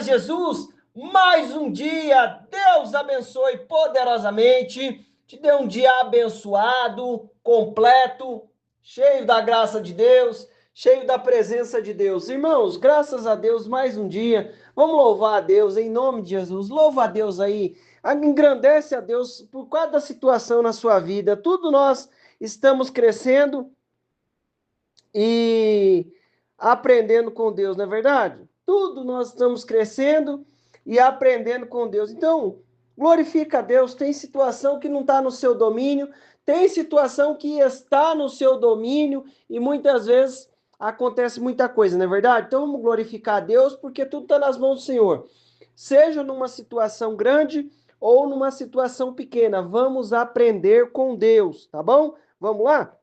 Jesus, mais um dia, Deus abençoe poderosamente, te dê um dia abençoado, completo, cheio da graça de Deus, cheio da presença de Deus. Irmãos, graças a Deus, mais um dia, vamos louvar a Deus em nome de Jesus, louva a Deus aí, engrandece a Deus por cada situação na sua vida, tudo nós estamos crescendo e aprendendo com Deus, não é verdade? Tudo nós estamos crescendo e aprendendo com Deus. Então, glorifica a Deus. Tem situação que não está no seu domínio, tem situação que está no seu domínio e muitas vezes acontece muita coisa, não é verdade? Então, vamos glorificar a Deus porque tudo está nas mãos do Senhor. Seja numa situação grande ou numa situação pequena, vamos aprender com Deus, tá bom? Vamos lá?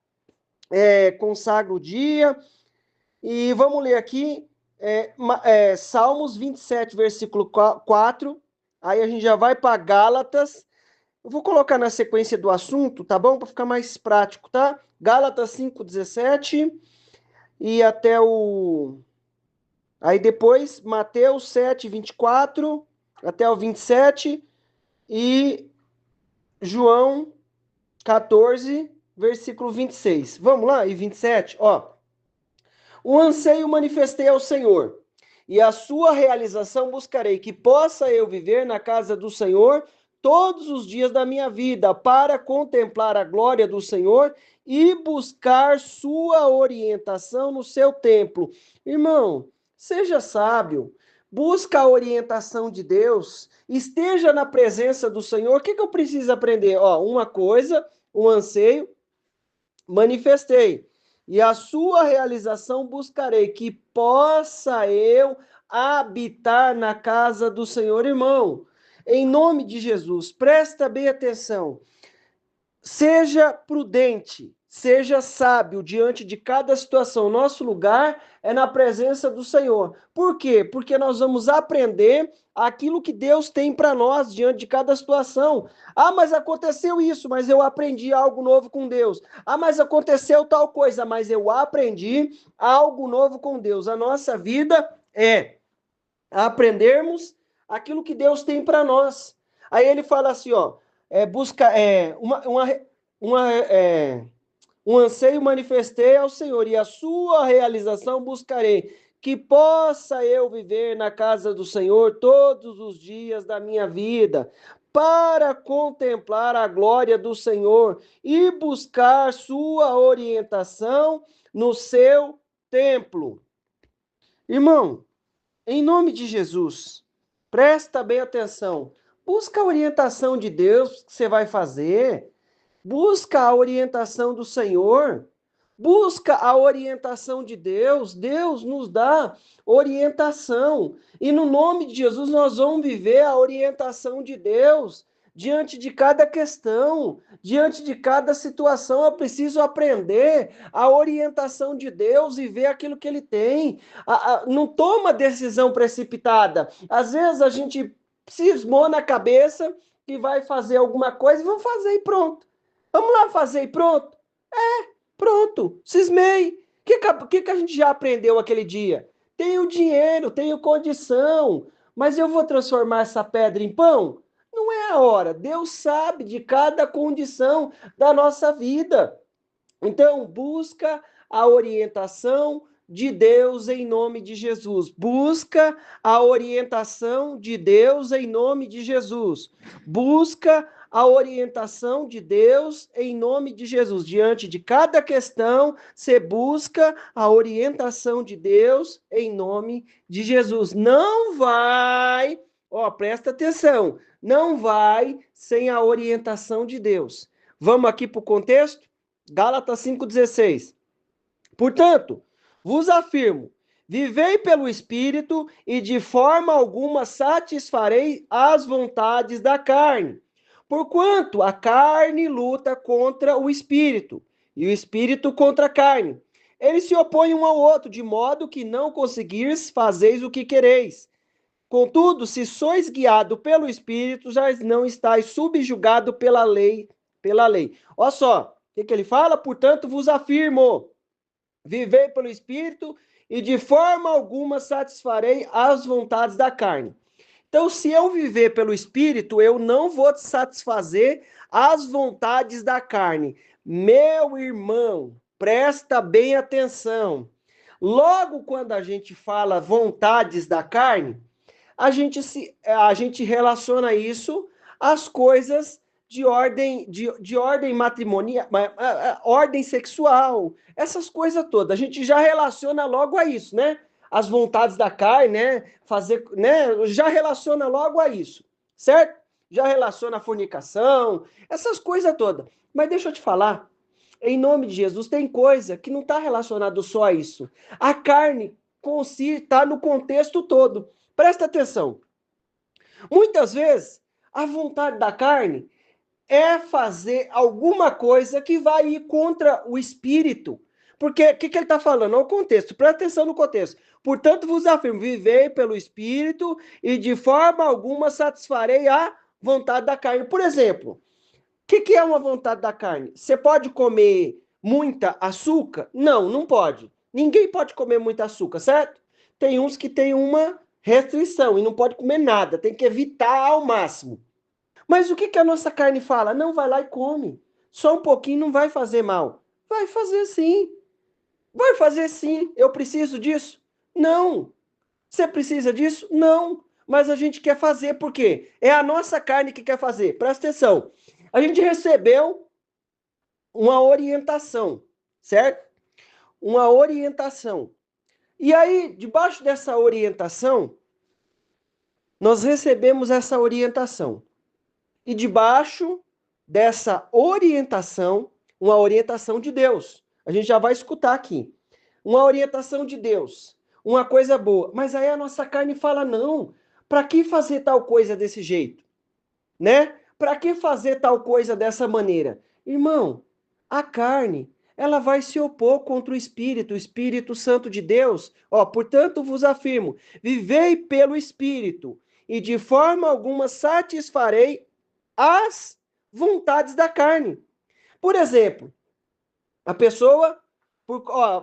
Consagra o dia. E vamos ler aqui Salmos 27, versículo 4. Aí a gente já vai para Gálatas. Eu vou colocar na sequência do assunto, tá bom? Para ficar mais prático, tá? Gálatas 5:17 e até o... Aí depois, Mateus 7:24 até o 27 e João 14, versículo 26. Vamos lá? E 27, ó. O anseio manifestei ao Senhor, e a sua realização buscarei, que possa eu viver na casa do Senhor todos os dias da minha vida, para contemplar a glória do Senhor e buscar sua orientação no seu templo. Irmão, seja sábio, busca a orientação de Deus, esteja na presença do Senhor. O que eu preciso aprender? Ó, uma coisa, um anseio, manifestei. E a sua realização buscarei, que possa eu habitar na casa do Senhor. Irmão, em nome de Jesus, presta bem atenção. Seja prudente, seja sábio diante de cada situação. Nosso lugar é na presença do Senhor. Por quê? Porque nós vamos aprender aquilo que Deus tem para nós diante de cada situação. Ah, mas aconteceu isso, mas eu aprendi algo novo com Deus. Ah, mas aconteceu tal coisa, mas eu aprendi algo novo com Deus. A nossa vida é aprendermos aquilo que Deus tem para nós. Aí ele fala assim, ó, um anseio manifestei ao Senhor e a sua realização buscarei, que possa eu viver na casa do Senhor todos os dias da minha vida, para contemplar a glória do Senhor e buscar sua orientação no seu templo. Irmão, em nome de Jesus, presta bem atenção. Busca a orientação de Deus que você vai fazer. Busca a orientação do Senhor. Busca a orientação de Deus. Deus nos dá orientação. E no nome de Jesus nós vamos viver a orientação de Deus. Diante de cada questão, diante de cada situação, eu preciso aprender a orientação de Deus e ver aquilo que Ele tem. Não toma decisão precipitada. Às vezes a gente cismou na cabeça que vai fazer alguma coisa e vamos fazer e pronto. Vamos lá fazer e pronto? Pronto, cismei. O que a gente já aprendeu aquele dia? Tenho dinheiro, tenho condição, mas eu vou transformar essa pedra em pão? Não é a hora. Deus sabe de cada condição da nossa vida. Então, busca a orientação de Deus em nome de Jesus. Busca a orientação de Deus em nome de Jesus. Busca a orientação de Deus em nome de Jesus. Diante de cada questão, você busca a orientação de Deus em nome de Jesus. Não vai, presta atenção, não vai sem a orientação de Deus. Vamos aqui para o contexto? Gálatas 5,16. Portanto, vos afirmo, vivei pelo Espírito e de forma alguma satisfarei as vontades da carne. Porquanto a carne luta contra o Espírito e o Espírito contra a carne. Eles se opõem um ao outro, de modo que não conseguires fazeis o que quereis. Contudo, se sois guiado pelo Espírito, já não estáis subjugado pela lei. Olha só, o que ele fala? Portanto, vos afirmo, vivei pelo Espírito e de forma alguma satisfarei as vontades da carne. Então, se eu viver pelo Espírito, eu não vou satisfazer as vontades da carne. Meu irmão, presta bem atenção. Logo, quando a gente fala vontades da carne, a gente relaciona isso às coisas de ordem matrimonial, ordem sexual, essas coisas todas. A gente já relaciona logo a isso, né? As vontades da carne, né? Fazer, né? Já relaciona logo a isso, certo? Já relaciona a fornicação, essas coisas todas. Mas deixa eu te falar, em nome de Jesus, tem coisa que não está relacionado só a isso. A carne está no contexto todo. Presta atenção. Muitas vezes, a vontade da carne é fazer alguma coisa que vai ir contra o espírito. Porque o que ele está falando? É o contexto. Presta atenção no contexto. Portanto, vos afirmo: vivei pelo espírito e de forma alguma satisfarei a vontade da carne. Por exemplo, o que é uma vontade da carne? Você pode comer muita açúcar? Não, não pode. Ninguém pode comer muita açúcar, certo? Tem uns que têm uma restrição e não pode comer nada, tem que evitar ao máximo. Mas o que a nossa carne fala? Não, vai lá e come. Só um pouquinho não vai fazer mal. Vai fazer sim. Vai fazer sim. Eu preciso disso? Não. Você precisa disso? Não. Mas a gente quer fazer, por quê? É a nossa carne que quer fazer. Presta atenção. A gente recebeu uma orientação, certo? Uma orientação. E aí, debaixo dessa orientação, nós recebemos essa orientação. E debaixo dessa orientação, uma orientação de Deus. A gente já vai escutar aqui. Uma orientação de Deus. Uma coisa boa. Mas aí a nossa carne fala: não, para que fazer tal coisa desse jeito? Né? Para que fazer tal coisa dessa maneira? Irmão, a carne, ela vai se opor contra o Espírito Santo de Deus. Ó, portanto vos afirmo, vivei pelo Espírito, e de forma alguma satisfarei as vontades da carne. Por exemplo, a pessoa,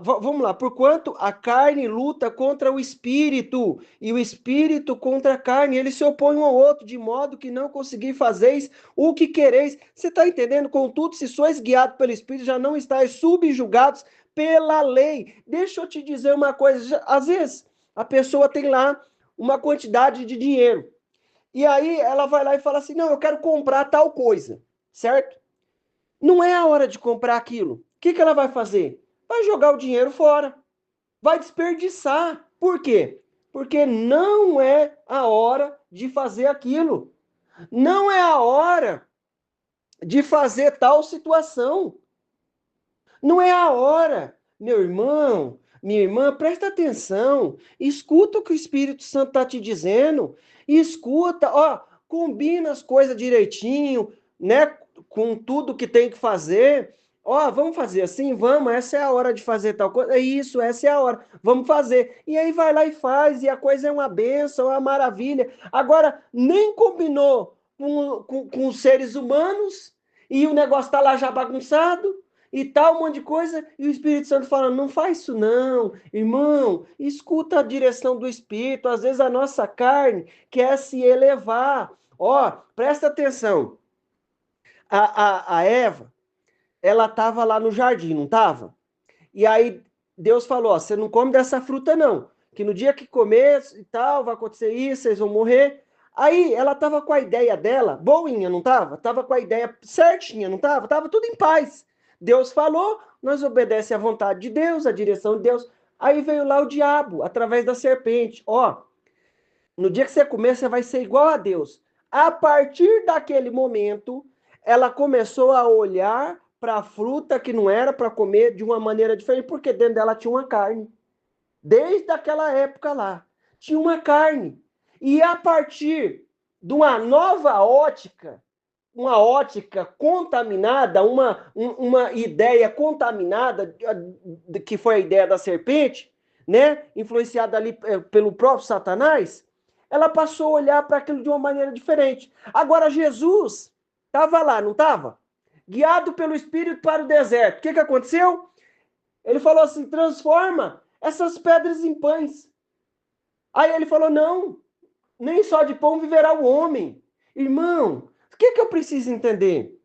vamos lá, porquanto a carne luta contra o espírito, e o espírito contra a carne, eles se opõem um ao outro, de modo que não conseguir fazeis o que quereis. Você está entendendo? Contudo, se sois guiados pelo espírito, já não estáis subjugados pela lei. Deixa eu te dizer uma coisa, às vezes a pessoa tem lá uma quantidade de dinheiro, e aí ela vai lá e fala assim: não, eu quero comprar tal coisa, certo? Não é a hora de comprar aquilo. O que ela vai fazer? Vai jogar o dinheiro fora. Vai desperdiçar. Por quê? Porque não é a hora de fazer aquilo. Não é a hora de fazer tal situação. Não é a hora. Meu irmão, minha irmã, presta atenção. Escuta o que o Espírito Santo está te dizendo. Escuta, ó, combina as coisas direitinho, né? Com tudo que tem que fazer. Ó, vamos fazer assim? Vamos, essa é a hora de fazer tal coisa. É isso, essa é a hora. Vamos fazer. E aí vai lá e faz, e a coisa é uma bênção, é uma maravilha. Agora, nem combinou com os seres humanos, e o negócio está lá já bagunçado e tal, um monte de coisa, e o Espírito Santo falando: não faz isso não, irmão, escuta a direção do Espírito. Às vezes a nossa carne quer se elevar. Ó, presta atenção, a Eva, ela estava lá no jardim, não estava? E aí Deus falou: ó, você não come dessa fruta não, que no dia que comer e tal, vai acontecer isso, vocês vão morrer. Aí ela estava com a ideia dela, boinha, não estava? Estava com a ideia certinha, não estava? Estava tudo em paz. Deus falou, nós obedecemos à vontade de Deus, à direção de Deus. Aí veio lá o diabo, através da serpente. Ó, no dia que você comer, você vai ser igual a Deus. A partir daquele momento, ela começou a olhar para a fruta que não era para comer de uma maneira diferente, porque dentro dela tinha uma carne. Desde aquela época lá, tinha uma carne. E a partir de uma ótica contaminada, uma ideia contaminada, que foi a ideia da serpente, né? Influenciada ali pelo próprio Satanás, ela passou a olhar para aquilo de uma maneira diferente. Agora, Jesus estava lá, não estava? Guiado pelo Espírito para o deserto. O que aconteceu? Ele falou assim: transforma essas pedras em pães. Aí ele falou, não, nem só de pão viverá o homem. Irmão, o que eu preciso entender?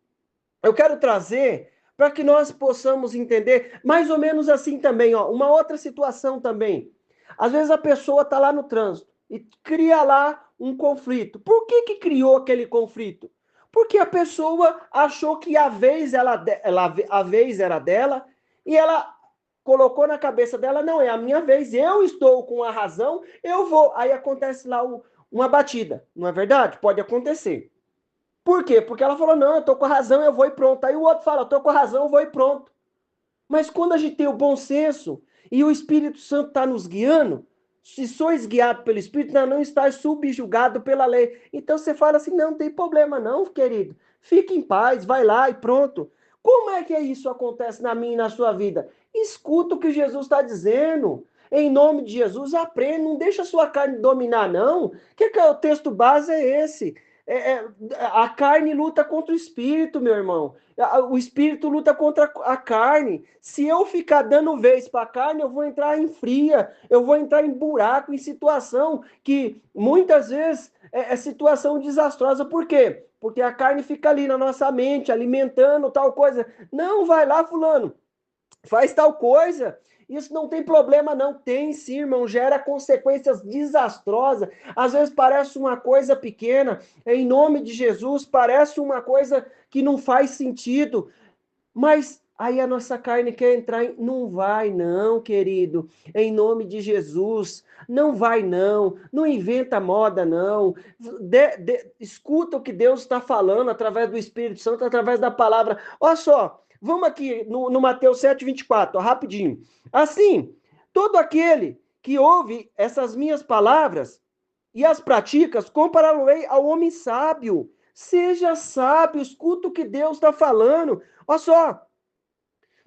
Eu quero trazer para que nós possamos entender mais ou menos assim também, ó, uma outra situação também. Às vezes a pessoa está lá no trânsito e cria lá um conflito. Por que criou aquele conflito? Porque a pessoa achou que a vez a vez era dela e ela colocou na cabeça dela, não, é a minha vez, eu estou com a razão, eu vou. Aí acontece lá uma batida, não é verdade? Pode acontecer. Por quê? Porque ela falou, não, eu tô com a razão, eu vou e pronto. Aí o outro fala, eu tô com a razão, eu vou e pronto. Mas quando a gente tem o bom senso e o Espírito Santo está nos guiando, se sois guiado pelo Espírito, não estáis subjugado pela lei. Então você fala assim, não tem problema não, querido. Fique em paz, vai lá e pronto. Como é que isso acontece na minha e na sua vida? Escuta o que Jesus está dizendo. Em nome de Jesus, aprenda, não deixa a sua carne dominar, não. Que o texto base é esse? A carne luta contra o espírito, meu irmão. O espírito luta contra a carne. Se eu ficar dando vez para a carne, eu vou entrar em fria, eu vou entrar em buraco, em situação que muitas vezes é situação desastrosa. Por quê? Porque a carne fica ali na nossa mente, alimentando tal coisa. Não, vai lá, fulano, faz tal coisa. Isso não tem problema, não. Tem sim, irmão. Gera consequências desastrosas. Às vezes parece uma coisa pequena. Em nome de Jesus, parece uma coisa que não faz sentido. Mas aí a nossa carne quer entrar em... Não vai, não, querido. Em nome de Jesus. Não vai, não. Não inventa moda, não. Escuta o que Deus está falando através do Espírito Santo, através da palavra. Olha só. Vamos aqui no Mateus 7,24, rapidinho. Assim, todo aquele que ouve essas minhas palavras e as pratica, compará-lo-ei ao homem sábio. Seja sábio, escuta o que Deus está falando. Olha só,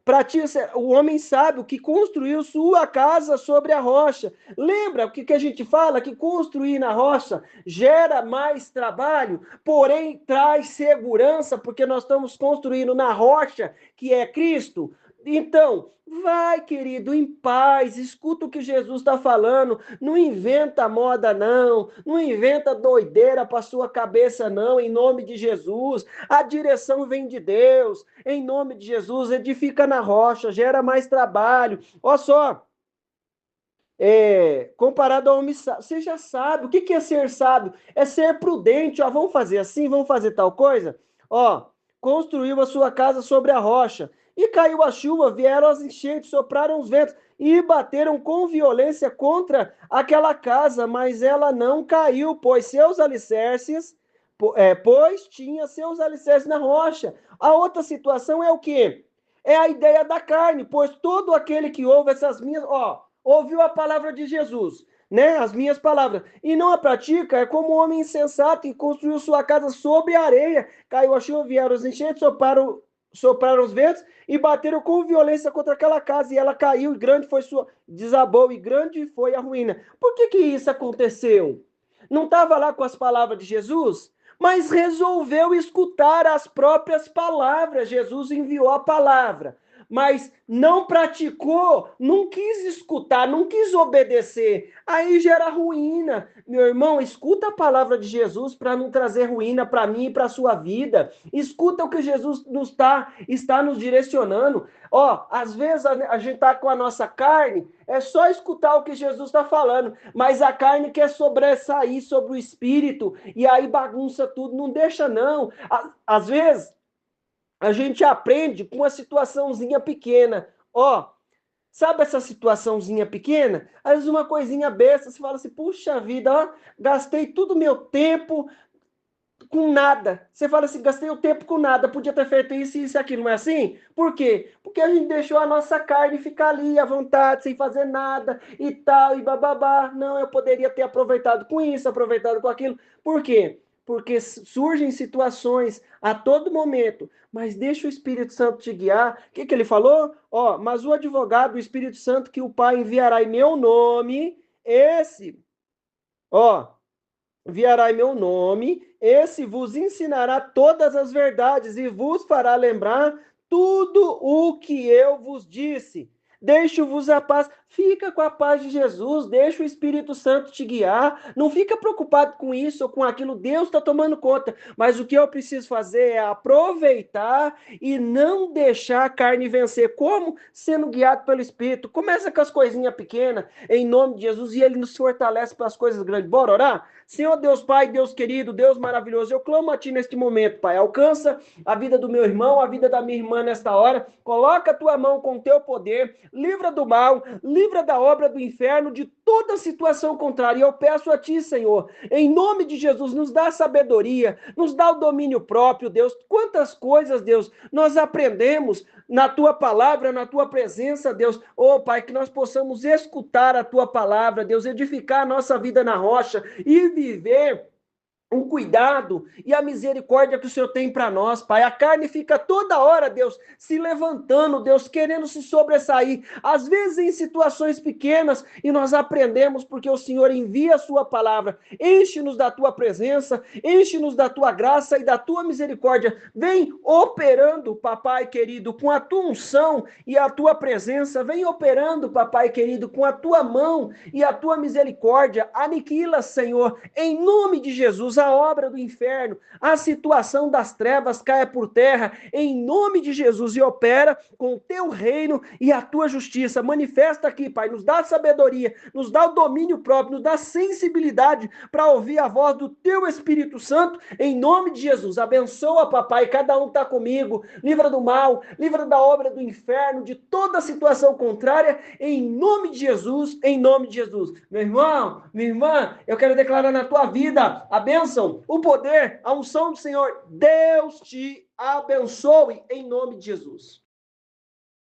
pratica o homem sábio que construiu sua casa sobre a rocha. Lembra o que a gente fala? Que construir na rocha gera mais trabalho, porém traz segurança, porque nós estamos construindo na rocha, que é Cristo. Então, vai, querido, em paz, escuta o que Jesus está falando, não inventa moda, não, não inventa doideira para sua cabeça, não, em nome de Jesus. A direção vem de Deus, em nome de Jesus, edifica na rocha, gera mais trabalho. Olha só, comparado ao homem sábio, você já sabe, o que é ser sábio? É ser prudente, ó, vamos fazer assim, vamos fazer tal coisa? Ó, construiu a sua casa sobre a rocha, e caiu a chuva, vieram as enchentes, sopraram os ventos, e bateram com violência contra aquela casa, mas ela não caiu, pois tinha seus alicerces na rocha. A outra situação é o quê? É a ideia da carne, pois todo aquele que ouve essas minhas, ó, ouviu a palavra de Jesus, né? As minhas palavras, e não a pratica, é como um homem insensato que construiu sua casa sobre a areia, caiu a chuva, vieram os enchentes, sopraram os ventos e bateram com violência contra aquela casa, e ela caiu, e grande foi sua, desabou, e grande foi a ruína. Por que isso aconteceu? Não estava lá com as palavras de Jesus? Mas resolveu escutar as próprias palavras. Jesus enviou a palavra, mas não praticou, não quis escutar, não quis obedecer. Aí gera ruína. Meu irmão, escuta a palavra de Jesus para não trazer ruína para mim e para a sua vida. Escuta o que Jesus está nos direcionando. Ó, às vezes a gente está com a nossa carne, é só escutar o que Jesus está falando, mas a carne quer sobressair sobre o espírito e aí bagunça tudo, não deixa não. Às vezes a gente aprende com uma situaçãozinha pequena. Ó, sabe essa situaçãozinha pequena? Às vezes uma coisinha besta, você fala assim, puxa vida, ó, gastei todo o meu tempo com nada. Você fala assim, gastei o tempo com nada, podia ter feito isso, isso e aquilo, não é assim? Por quê? Porque a gente deixou a nossa carne ficar ali à vontade, sem fazer nada e tal, e bababá. Não, eu poderia ter aproveitado com isso, aproveitado com aquilo. Por quê? Porque surgem situações a todo momento, mas deixa o Espírito Santo te guiar. O que ele falou? Ó, mas o advogado, o Espírito Santo, que o Pai enviará em meu nome, ó, enviará em meu nome, esse vos ensinará todas as verdades e vos fará lembrar tudo o que eu vos disse. Deixo-vos a paz. fica com a paz de Jesus, deixa o Espírito Santo te guiar, não fica preocupado com isso ou com aquilo, Deus está tomando conta, mas o que eu preciso fazer é aproveitar e não deixar a carne vencer. Como? Sendo guiado pelo Espírito. Começa com as coisinhas pequenas, em nome de Jesus, e Ele nos fortalece para as coisas grandes. Bora orar? Senhor Deus Pai, Deus querido, Deus maravilhoso, eu clamo a Ti neste momento, Pai. Alcança a vida do meu irmão, a vida da minha irmã nesta hora. Coloca a Tua mão com o Teu poder, livra do mal, livra da obra do inferno, de toda situação contrária. E eu peço a Ti, Senhor, em nome de Jesus, nos dá sabedoria, nos dá o domínio próprio, Deus. Quantas coisas, Deus, nós aprendemos na Tua palavra, na Tua presença, Deus. Oh, Pai, que nós possamos escutar a Tua palavra, Deus, edificar a nossa vida na rocha e viver o cuidado e a misericórdia que o Senhor tem para nós, Pai. A carne fica toda hora, Deus, se levantando, Deus, querendo se sobressair, às vezes em situações pequenas, e nós aprendemos porque o Senhor envia a sua palavra. Enche-nos da tua presença, enche-nos da tua graça e da tua misericórdia. Vem operando, papai querido, com a tua unção e a tua presença. Vem operando, papai querido, com a tua mão e a tua misericórdia. Aniquila, Senhor, em nome de Jesus, a obra do inferno, a situação das trevas caia por terra, em nome de Jesus, e opera com o teu reino e a tua justiça. Manifesta aqui, Pai, nos dá sabedoria, nos dá o domínio próprio, nos dá sensibilidade para ouvir a voz do teu Espírito Santo, em nome de Jesus. Abençoa, papai, cada um está comigo, livra do mal, livra da obra do inferno, de toda situação contrária, em nome de Jesus, em nome de Jesus. Meu irmão, minha irmã, eu quero declarar na tua vida a bênção, o poder, a unção do Senhor. Deus te abençoe em nome de Jesus.